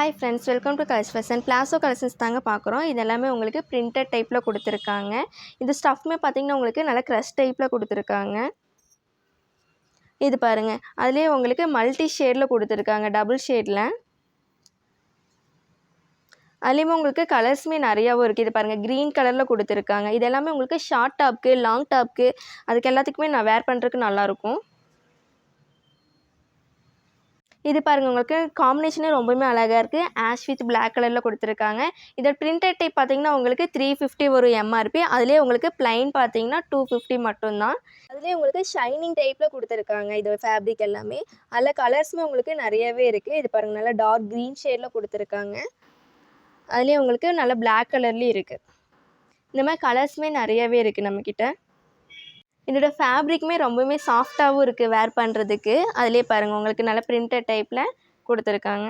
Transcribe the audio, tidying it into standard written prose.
Hi friends, welcome to colours fashion. Palazzo collections தாங்க பார்க்குறோம். இது எல்லாமே உங்களுக்கு பிரிண்டட் டைப்பில் கொடுத்துருக்காங்க. இது ஸ்டஃப்மே பார்த்தீங்கன்னா உங்களுக்கு நல்லா க்ரஷ் டைப்பில் கொடுத்துருக்காங்க. இது பாருங்கள், அதுலேயே உங்களுக்கு மல்டி ஷேடில் கொடுத்துருக்காங்க, டபுள் ஷேடில். அதுலேயுமே உங்களுக்கு கலர்ஸுமே நிறையாவும் இருக்குது. இது பாருங்கள், க்ரீன் கலரில் கொடுத்துருக்காங்க. இது எல்லாமே உங்களுக்கு ஷார்ட் டாப்க்கு, லாங் டாப்க்கு, அதுக்கு எல்லாத்துக்குமே நான் வேர் பண்ணுறதுக்கு நல்லாயிருக்கும். இது பாருங்கள், உங்களுக்கு காம்பினேஷனே ரொம்பவுமே அழகாக இருக்குது. ஆஷ் வித் பிளாக் கலரில் கொடுத்துருக்காங்க. இதோட பிரிண்டட் டைப் பார்த்தீங்கன்னா உங்களுக்கு 350 வரும் எம்ஆர்பி. அதிலே உங்களுக்கு ப்ளைன் பார்த்தீங்கன்னா 250 மட்டும்தான். அதுலேயே உங்களுக்கு ஷைனிங் டைப்பில் கொடுத்துருக்காங்க. இதோட ஃபேப்ரிக் எல்லாமே அதில் கலர்ஸுமே உங்களுக்கு நிறையவே இருக்குது. இது பாருங்கள், நல்லா டார்க் க்ரீன் ஷேடில் கொடுத்துருக்காங்க. அதுலேயே உங்களுக்கு நல்லா பிளாக் கலர்லேயும் இருக்குது. இந்த மாதிரி கலர்ஸுமே நிறையவே இருக்குது நம்மக்கிட்ட. இதோட ஃபேப்ரிக்குமே ரொம்பவுமே சாஃப்டாகவும் இருக்குது வேர் பண்ணுறதுக்கு. அதிலே பாருங்கள், உங்களுக்கு நல்ல பிரிண்டட் டைப்பில் கொடுத்துருக்காங்க.